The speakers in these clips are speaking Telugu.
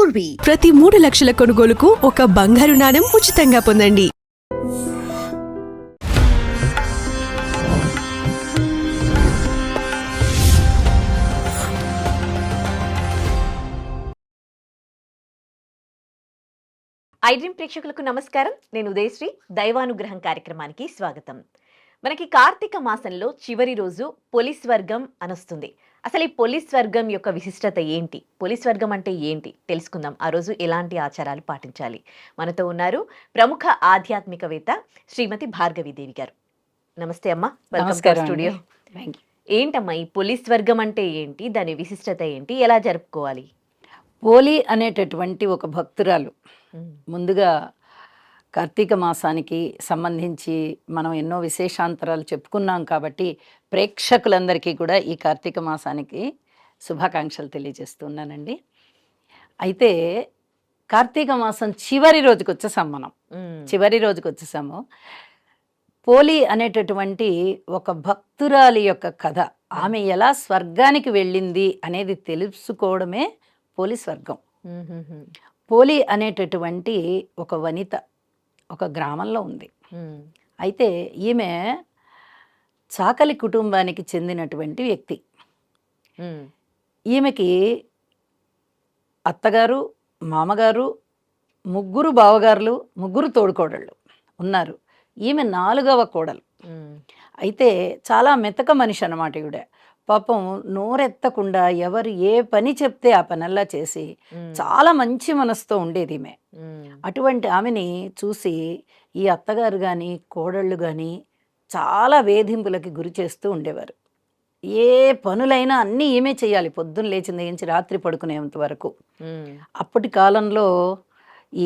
పూర్వీ. ప్రతి 3 లక్షల కొనుగోలుకు ఒక బంగారు నాణెం ఉచితంగా పొందండి. ఐడ్రీమ్ ప్రేక్షకులకు నమస్కారం. నేను ఉదయశ్రీ. దైవానుగ్రహం కార్యక్రమానికి స్వాగతం. మనకి కార్తీక మాసంలో చివరి రోజు పోలీస్ వర్గం అనొస్తుంది. అసలు ఈ పోలీస్ వర్గం యొక్క విశిష్టత ఏంటి, పోలీస్ వర్గం అంటే ఏంటి తెలుసుకుందాం. ఆ రోజు ఎలాంటి ఆచారాలు పాటించాలి. మనతో ఉన్నారు ప్రముఖ ఆధ్యాత్మికవేత్త శ్రీమతి భార్గవీదేవి గారు. నమస్తే అమ్మా, వెల్కమ్ టు స్టూడియో. ఏంటమ్మా ఈ పోలీస్ వర్గం అంటే ఏంటి, దాని విశిష్టత ఏంటి, ఎలా జరుపుకోవాలి? పోలి అనేటటువంటి ఒక భక్తురాలు ముందుగా కార్తీక మాసానికి సంబంధించి మనం ఎన్నో విశేషాంతరాలు చెప్పుకున్నాం కాబట్టి ప్రేక్షకులందరికీ కూడా ఈ కార్తీక మాసానికి శుభాకాంక్షలు తెలియజేస్తున్నానండి. అయితే కార్తీక మాసం చివరి రోజుకి వచ్చేసాం మనం. చివరి రోజుకి వచ్చేసాము. పోలి అనేటటువంటి ఒక భక్తురాలి యొక్క కథ, ఆమె ఎలా స్వర్గానికి వెళ్ళింది అనేది తెలుసుకోవడమే పోలి స్వర్గం. పోలి అనేటటువంటి ఒక వనిత ఒక గ్రామంలో ఉంది. అయితే ఈమె చాకలి కుటుంబానికి చెందినటువంటి వ్యక్తి. ఈమెకి అత్తగారు, మామగారు, 3 బావగారులు, 3 తోడుకోడళ్ళు ఉన్నారు. ఈమె 4వ కోడలు. అయితే చాలా మెతక మనిషి అన్నమాట ఈవిడ. పాపం నోరెత్తకుండా ఎవరు ఏ పని చెప్తే ఆ పనల్లా చేసి చాలా మంచి మనసుతో ఉండేది ఈమె. అటువంటి ఆమెని చూసి ఈ అత్తగారు కానీ కోడళ్ళు కానీ చాలా వేధింపులకి గురి చేస్తూ ఉండేవారు. ఏ పనులైనా అన్నీ ఈమె చేయాలి, పొద్దున్న లేచిన నుంచి రాత్రి పడుకునేంత వరకు. అప్పటి కాలంలో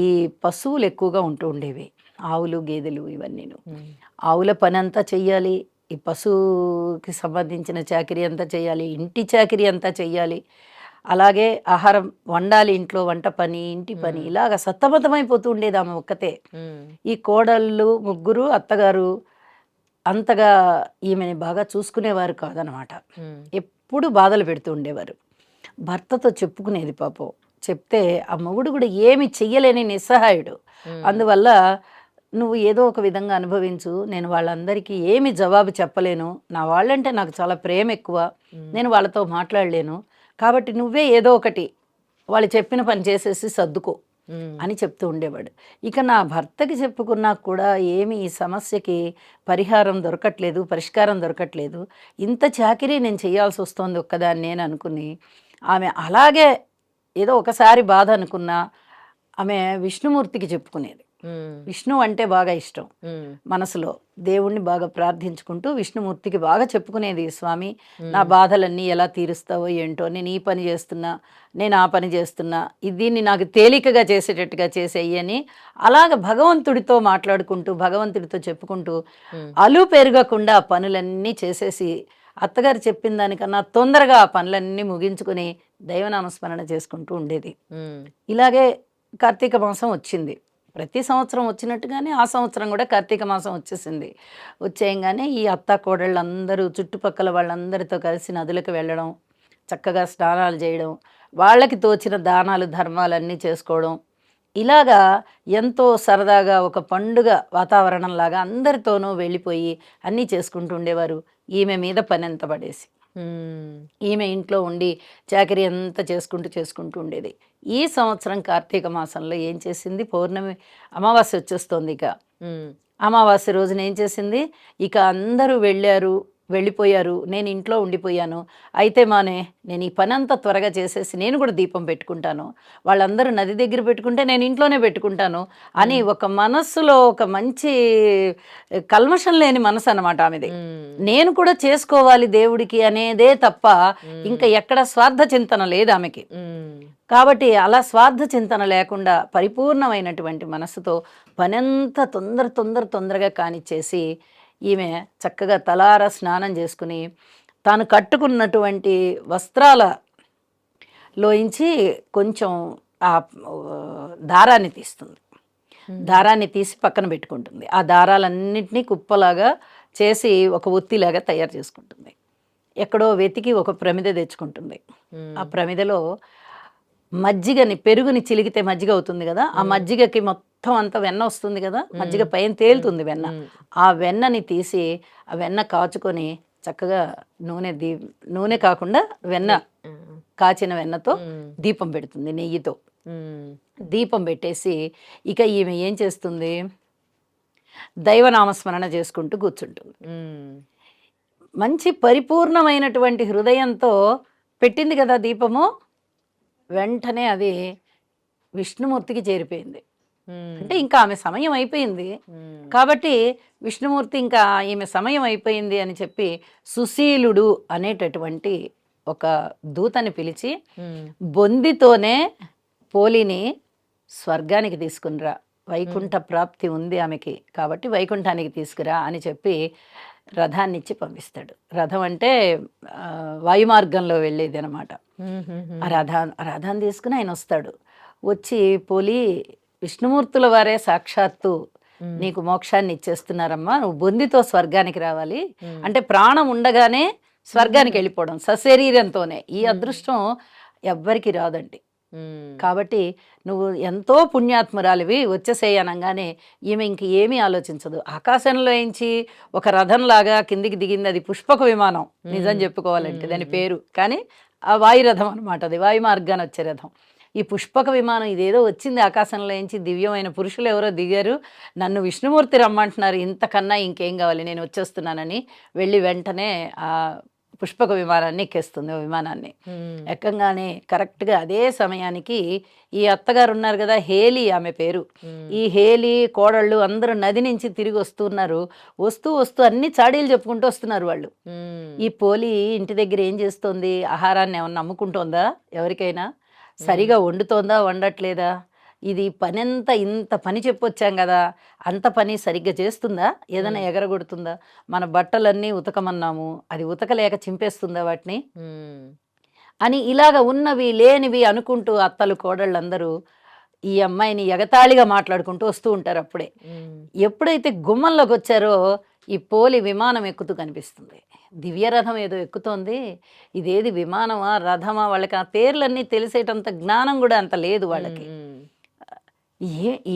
ఈ పశువులు ఎక్కువగా ఉంటూ ఉండేవి, ఆవులు గేదెలు ఇవన్నీను. ఆవుల పని అంతా చెయ్యాలి, ఈ పశువుకి సంబంధించిన చాకరీ అంతా చేయాలి, ఇంటి చాకరీ అంతా చెయ్యాలి, అలాగే ఆహారం వండాలి, ఇంట్లో వంట పని, ఇంటి పని, ఇలాగ సతమతమైపోతూ ఉండేది ఆమె ఒక్కతే. ఈ కోడళ్ళు 3 అత్తగారు అంతగా ఈమెని బాగా చూసుకునేవారు కాదనమాట. ఎప్పుడు బాధలు పెడుతూ ఉండేవారు. భర్తతో చెప్పుకునేది పాపం. చెప్తే ఆ మొగుడు కూడా ఏమి చెయ్యలేని నిస్సహాయుడు. అందువల్ల నువ్వు ఏదో ఒక విధంగా అనుభవించు, నేను వాళ్ళందరికీ ఏమి జవాబు చెప్పలేను, నా వాళ్ళంటే నాకు చాలా ప్రేమ ఎక్కువ, నేను వాళ్ళతో మాట్లాడలేను, కాబట్టి నువ్వే ఏదో ఒకటి వాళ్ళు చెప్పిన పని చేసేసి సర్దుకో అని చెప్తూ ఉండేవాడు. ఇక నా భర్తకి చెప్పుకున్నా కూడా ఏమి ఈ సమస్యకి పరిహారం దొరకట్లేదు, పరిష్కారం దొరకట్లేదు, ఇంత చాకిరీ నేను చేయాల్సి వస్తుంది ఒక్కదాన్ని నేను అనుకుని ఆమె అలాగే ఏదో ఒకసారి బాధ అనుకున్నా ఆమె విష్ణుమూర్తికి చెప్పుకునేది. విష్ణు అంటే బాగా ఇష్టం మనసులో. దేవుణ్ణి బాగా ప్రార్థించుకుంటూ విష్ణుమూర్తికి బాగా చెప్పుకునేది, స్వామి నా బాధలన్నీ ఎలా తీరుస్తావో ఏంటో, నేను ఈ పని చేస్తున్నా, నేను ఆ పని చేస్తున్నా, దీన్ని నాకు తేలికగా చేసేటట్టుగా చేసేయి అని అలాగ భగవంతుడితో మాట్లాడుకుంటూ భగవంతుడితో చెప్పుకుంటూ అలు పెరగకుండా ఆ పనులన్నీ చేసేసి అత్తగారు చెప్పిన దానికన్నా తొందరగా ఆ పనులన్నీ ముగించుకుని దైవనామస్మరణ చేసుకుంటూ ఉండేది. ఇలాగే కార్తీక మాసం వచ్చింది. ప్రతి సంవత్సరం వచ్చినట్టుగానే ఆ సంవత్సరం కూడా కార్తీక మాసం వచ్చేసింది. వచ్చేయంగానే ఈ అత్త కోడళ్ళందరూ చుట్టుపక్కల వాళ్ళందరితో కలిసి నదులకు వెళ్ళడం, చక్కగా స్నానాలు చేయడం, వాళ్ళకి తోచిన దానాలు ధర్మాలన్నీ చేసుకోవడం, ఇలాగా ఎంతో సరదాగా ఒక పండుగ వాతావరణంలాగా అందరితోనూ వెళ్ళిపోయి అన్నీ చేసుకుంటూ ఉండేవారు. ఈమె మీద పని ఎంత పడేసి ఈమె ఇంట్లో ఉండి చాకరీ అంతా చేసుకుంటూ ఉండేది. ఈ సంవత్సరం కార్తీక మాసంలో ఏం చేసింది, పౌర్ణమి అమావాస్య వచ్చేస్తోంది. ఇక అమావాస్య రోజున ఏం చేసింది, ఇక అందరూ వెళ్ళిపోయారు, నేను ఇంట్లో ఉండిపోయాను. అయితే నేను ఈ పని అంతా త్వరగా చేసేసి నేను కూడా దీపం పెట్టుకుంటాను, వాళ్ళందరూ నది దగ్గర పెట్టుకుంటే నేను ఇంట్లోనే పెట్టుకుంటాను అని ఒక మనస్సులో ఒక మంచి కల్మషం లేని మనసు అన్నమాట ఆమెది. నేను కూడా చేసుకోవాలి దేవుడికి అనేదే తప్ప ఇంకా ఎక్కడ స్వార్థ చింతన లేదు ఆమెకి. కాబట్టి అలా స్వార్థ చింతన లేకుండా పరిపూర్ణమైనటువంటి మనసుతో పనంతా తొందరగా కానిచ్చేసి ఈమె చక్కగా తలార స్నానం చేసుకుని తాను కట్టుకున్నటువంటి వస్త్రాలలోంచి కొంచెం ఆ దారాన్ని తీస్తుంది. దారాన్ని తీసి పక్కన పెట్టుకుంటుంది. ఆ దారాలన్నింటినీ కుప్పలాగా చేసి ఒక ఒత్తిలాగా తయారు చేసుకుంటుంది. ఎక్కడో వెతికి ఒక ప్రమిద తెచ్చుకుంటుంది. ఆ ప్రమిదలో మజ్జిగని పెరుగుని చిలికితే మజ్జిగ అవుతుంది కదా, ఆ మజ్జిగకి మొత్తం అంతా వెన్న వస్తుంది కదా, మజ్జిగ పైన తేలుతుంది వెన్న. ఆ వెన్నని తీసి ఆ వెన్న కాచుకొని చక్కగా నూనె కాకుండా వెన్న, కాచిన వెన్నతో దీపం పెడుతుంది, నెయ్యితో దీపం పెట్టేసి ఇక ఈమె ఏం చేస్తుంది, దైవనామస్మరణ చేసుకుంటూ కూర్చుంటుంది. మంచి పరిపూర్ణమైనటువంటి హృదయంతో పెట్టింది కదా దీపము, వెంటనే అది విష్ణుమూర్తికి చేరిపోయింది. అంటే ఇంకా ఆమె సమయం అయిపోయింది కాబట్టి విష్ణుమూర్తి ఇంకా ఈమె సమయం అయిపోయింది అని చెప్పి సుశీలుడు అనేటటువంటి ఒక దూతని పిలిచి బొందితోనే పోలిని స్వర్గానికి తీసుకునిరా, వైకుంఠ ప్రాప్తి ఉంది ఆమెకి కాబట్టి వైకుంఠానికి తీసుకురా అని చెప్పి రథాన్ని ఇచ్చి పంపిస్తాడు. రథం అంటే వాయుమార్గంలో వెళ్ళేది అనమాట. ఆ రథాన్ని తీసుకుని ఆయన వస్తాడు. వచ్చి పోలి, విష్ణుమూర్తుల వారే సాక్షాత్తు నీకు మోక్షాన్ని ఇచ్చేస్తున్నారమ్మా, నువ్వు బొందితో స్వర్గానికి రావాలి అంటే ప్రాణం ఉండగానే స్వర్గానికి వెళ్ళిపోవడం సశరీరంతోనే. ఈ అదృష్టం ఎవ్వరికి రాదండి. కాబట్టి నువ్వు ఎంతో పుణ్యాత్మురాలివి, వచ్చేసేయనంగానే ఈమె ఇంక ఏమీ ఆలోచించదు. ఆకాశంలో ఎంచి ఒక రథంలాగా కిందికి దిగింది. అది పుష్పక విమానం నిజం చెప్పుకోవాలంటే దాని పేరు, కానీ ఆ వాయురథం అనమాట, అది వాయు మార్గాన్ని వచ్చే రథం. ఈ పుష్పక విమానం ఇదేదో వచ్చింది ఆకాశంలో ఎంచి, దివ్యమైన పురుషులు ఎవరో దిగారు, నన్ను విష్ణుమూర్తి రమ్మంటున్నారు, ఇంతకన్నా ఇంకేం కావాలి, నేను వచ్చేస్తున్నానని వెళ్ళి వెంటనే ఆ పుష్పక విమానాన్ని ఎక్కేస్తుంది. విమానాన్ని ఎక్కంగానే కరెక్ట్గా అదే సమయానికి ఈ అత్తగారు ఉన్నారు కదా, హేలి ఆమె పేరు, ఈ హేలి కోడళ్ళు అందరూ నది నుంచి తిరిగి వస్తున్నారు. వస్తూ వస్తూ అన్ని చాడీలు చెప్పుకుంటూ వస్తున్నారు వాళ్ళు. ఈ పోలి ఇంటి దగ్గర ఏం చేస్తోంది, ఆహారాన్ని ఏమన్నా అమ్ముకుంటోందా, ఎవరికైనా సరిగా వండుతోందా, వండట్లేదా, ఇది పనంతా ఇంత పని చెప్పొచ్చాం కదా, అంత పని సరిగ్గా చేస్తుందా, ఏదైనా ఎగరగొడుతుందా, మన బట్టలన్నీ ఉతకమన్నాము అది ఉతకలేక చింపేస్తుందా వాటిని అని ఇలాగ ఉన్నవి లేనివి అనుకుంటూ అత్తలు కోడళ్ళందరూ ఈ అమ్మాయిని ఎగతాళిగా మాట్లాడుకుంటూ వస్తూ ఉంటారు. అప్పుడే ఎప్పుడైతే గుమ్మంలోకి వచ్చారో ఈ పోలి విమానం ఎక్కుతూ కనిపిస్తుంది. దివ్యరథం ఏదో ఎక్కుతోంది, ఇదేది విమానమా రథమా, వాళ్ళకి ఆ పేర్లన్నీ తెలిసేటంత జ్ఞానం కూడా అంత లేదు వాళ్ళకి.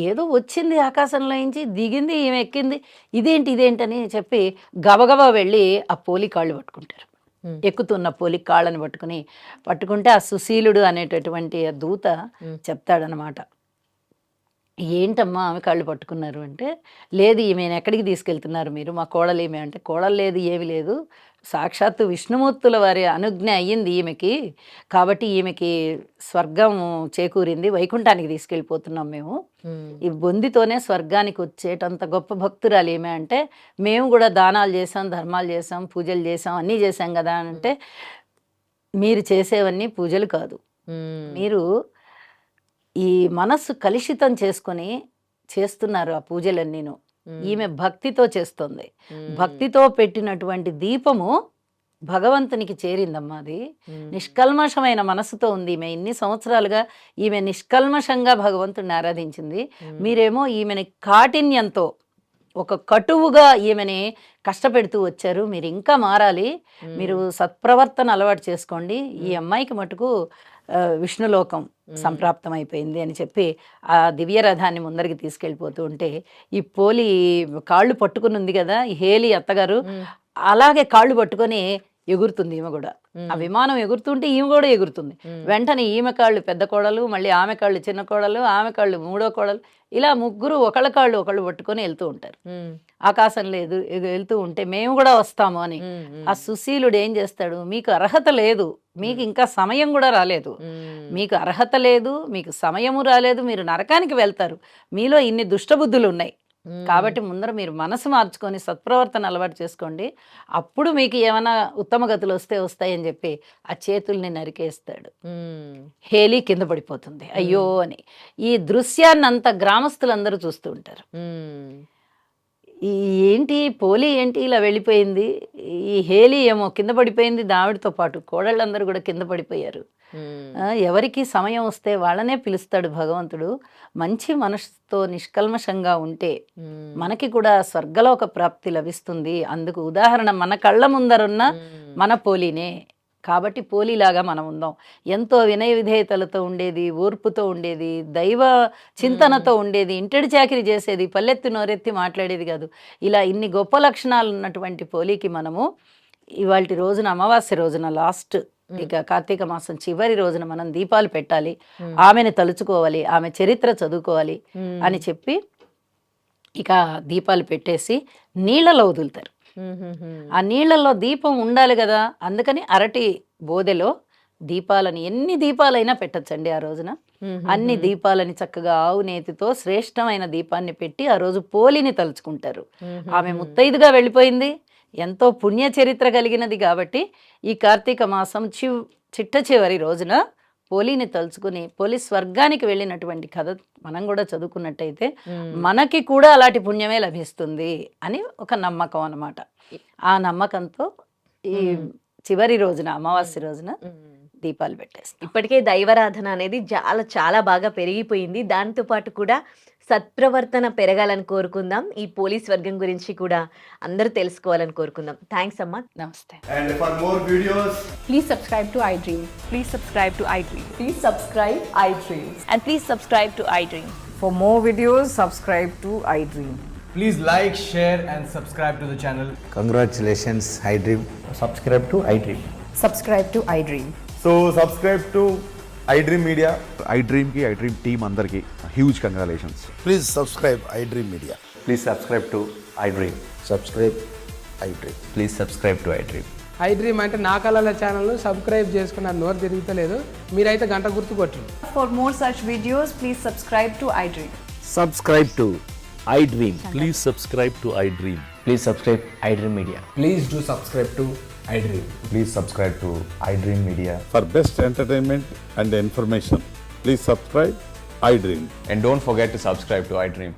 ఏదో వచ్చింది ఆకాశంలో నుంచి దిగింది, ఈమె ఎక్కింది, ఇదేంటని చెప్పి గబగబా వెళ్ళి ఆ పోలి కాళ్ళు పట్టుకుంటారు. ఎక్కుతున్న పోలి కాళ్ళని పట్టుకుంటే ఆ సుశీలుడు అనేటటువంటి ఆ దూత చెప్తాడనమాట, ఏంటమ్మా ఆమె కాళ్ళు పట్టుకున్నారు అంటే, లేదు ఈమెను ఎక్కడికి తీసుకెళ్తున్నారు మీరు, మా కోడలు ఈమె అంటే, కోడలు లేదు ఏమి లేదు, సాక్షాత్తు విష్ణుమూర్తుల వారి అనుజ్ఞ అయ్యింది ఈమెకి, కాబట్టి ఈమెకి స్వర్గం చేకూరింది, వైకుంఠానికి తీసుకెళ్ళిపోతున్నాం మేము, ఈ బొందితోనే స్వర్గానికి వచ్చేటంత గొప్ప భక్తురాలు ఈమె అంటే, మేము కూడా దానాలు చేసాం, ధర్మాలు చేసాం, పూజలు చేసాం, అన్నీ చేసాం కదా అని అంటే, మీరు చేసేవన్నీ పూజలు కాదు, మీరు ఈ మనస్సు కలుషితం చేసుకొని చేస్తున్నారు ఆ పూజలన్నీను. ఈమె భక్తితో చేస్తుంది, భక్తితో పెట్టినటువంటి దీపము భగవంతునికి చేరిందమ్మా, అది నిష్కల్మషమైన మనసుతో ఉంది ఈమె. ఇన్ని సంవత్సరాలుగా ఈమె నిష్కల్మషంగా భగవంతుడిని ఆరాధించింది, మీరేమో ఈమెని కాఠిన్యంతో ఒక కటువుగా ఈమెని కష్టపెడుతూ వచ్చారు, మీరు ఇంకా మారాలి, మీరు సత్ప్రవర్తన అలవాటు చేసుకోండి, ఈ అమ్మాయికి మటుకు విష్ణులోకం సంప్రాప్తం అయిపోయింది అని చెప్పి ఆ దివ్య రథాన్ని ముందరికి తీసుకెళ్ళిపోతూ ఉంటే, ఈ పోలి కాళ్ళు పట్టుకుని ఉంది కదా ఈ హేలి అత్తగారు, అలాగే కాళ్ళు పట్టుకొని ఎగురుతుంది ఈమె కూడా. ఆ విమానం ఎగురుతుంటే ఈమె కూడా ఎగురుతుంది. వెంటనే ఈమె కాళ్ళు పెద్ద కోడలు, మళ్ళీ ఆమె కాళ్ళు చిన్న కోడలు, ఆమె కాళ్ళు మూడో కోడలు, ఇలా ముగ్గురు ఒకళ్ళ కాళ్ళు ఒకళ్ళు పట్టుకొని వెళ్తూ ఉంటారు. ఆకాశంలో వెళ్తూ ఉంటే మేము కూడా వస్తాము అని ఆ సుశీలుడు ఏం చేస్తాడు, మీకు అర్హత లేదు, మీకు ఇంకా సమయం కూడా రాలేదు, మీకు అర్హత లేదు, మీకు సమయము రాలేదు, మీరు నరకానికి వెళ్తారు, మీలో ఇన్ని దుష్టబుద్ధులు ఉన్నాయి, కాబట్టి ముందర మీరు మనసు మార్చుకొని సత్ప్రవర్తన అలవాటు చేసుకోండి, అప్పుడు మీకు ఏమైనా ఉత్తమ గతులు వస్తాయని చెప్పి ఆ చేతుల్ని నరికేస్తాడు. హేలి కింద పడిపోతుంది అయ్యో అని. ఈ దృశ్యాన్ని అంతా గ్రామస్తులందరూ చూస్తూ ఉంటారు. ఏంటి పోలి ఏంటి ఇలా వెళ్ళిపోయింది, ఈ హేలి ఏమో కింద పడిపోయింది, దావిడితో పాటు కోడళ్ళందరూ కూడా కింద పడిపోయారు. ఎవరికి సమయం వస్తే వాళ్ళనే పిలుస్తాడు భగవంతుడు. మంచి మనసుతో నిష్కల్మషంగా ఉంటే మనకి కూడా స్వర్గలోక ప్రాప్తి లభిస్తుంది. అందుకు ఉదాహరణ మన కళ్ళ ముందరున్న మన పోలినే. కాబట్టి పోలీలాగా మనం ఉందాం. ఎంతో వినయ విధేయతలతో ఉండేది, ఓర్పుతో ఉండేది, దైవ చింతనతో ఉండేది, ఇంటడి చాకిరి చేసేది, పల్లెత్తి నోరెత్తి మాట్లాడేది కాదు. ఇలా ఇన్ని గొప్ప లక్షణాలు ఉన్నటువంటి పోలీకి మనము ఇవాళ రోజున అమావాస్య రోజున లాస్ట్ ఇక కార్తీక మాసం చివరి రోజున మనం దీపాలు పెట్టాలి, ఆమెను తలుచుకోవాలి, ఆమె చరిత్ర చదువుకోవాలి అని చెప్పి ఇక దీపాలు పెట్టేసి నీళ్ళలో వదులుతారు. ఆ నీళ్ళల్లో దీపం ఉండాలి కదా, అందుకని అరటి బోదెలో దీపాలని ఎన్ని దీపాలైనా పెట్టచ్చండి ఆ రోజున. అన్ని దీపాలని చక్కగా ఆవు నేతితో శ్రేష్టమైన దీపాన్ని పెట్టి ఆ రోజు పోలిని తలుచుకుంటారు. ఆమె ముత్తైదుగా వెళ్ళిపోయింది, ఎంతో పుణ్య చరిత్ర కలిగినది కాబట్టి ఈ కార్తీక మాసం చిట్ట చివరి రోజున పోలీని తలుచుకుని పోలీ స్వర్గానికి వెళ్ళినటువంటి కథ మనం కూడా చదువుకున్నట్టయితే మనకి కూడా అలాంటి పుణ్యమే లభిస్తుంది అని ఒక నమ్మకం అన్నమాట. ఆ నమ్మకంతో ఈ చివరి రోజున అమావాస్య రోజున దీపాలు పెట్టేస్తాం. ఇప్పటికే దైవారాధన అనేది చాలా చాలా బాగా పెరిగిపోయింది. దాంతో పాటు కూడా సత్ప్రవర్తన పెరగాలని కోరుకుందాం. ఈ పోలీస్ వర్గం గురించి కూడా అందరూ తెలుసుకోవాలని కోరుకుందాం. థ్యాంక్స్ అమ్మా. నమస్తే. And for more videos, Please subscribe to iDream. Please subscribe to iDream. Please subscribe iDream. And please subscribe to iDream. For more videos, subscribe to iDream. please like, share and subscribe to the channel. Congratulations, iDream. subscribe to iDream. Subscribe to iDream. So subscribe to iDream Media. iDream की iDream team अंदर की huge congratulations. Please subscribe iDream Media. Please subscribe to iDream. Subscribe iDream. Please subscribe to iDream. iDream అంటే నా కళల ఛానల్ను సబ్స్క్రైబ్ చేసుకున్న నోరు తిరుగుతలేదు, మీరైతే గంట గుర్తు కొట్టండి. For more such videos, please subscribe to iDream. Subscribe to iDream. Please subscribe to iDream. Please subscribe iDream Media. Please do subscribe to iDream. Please subscribe to iDream Media. For best entertainment and information, please subscribe iDream. And don't forget to subscribe to iDream.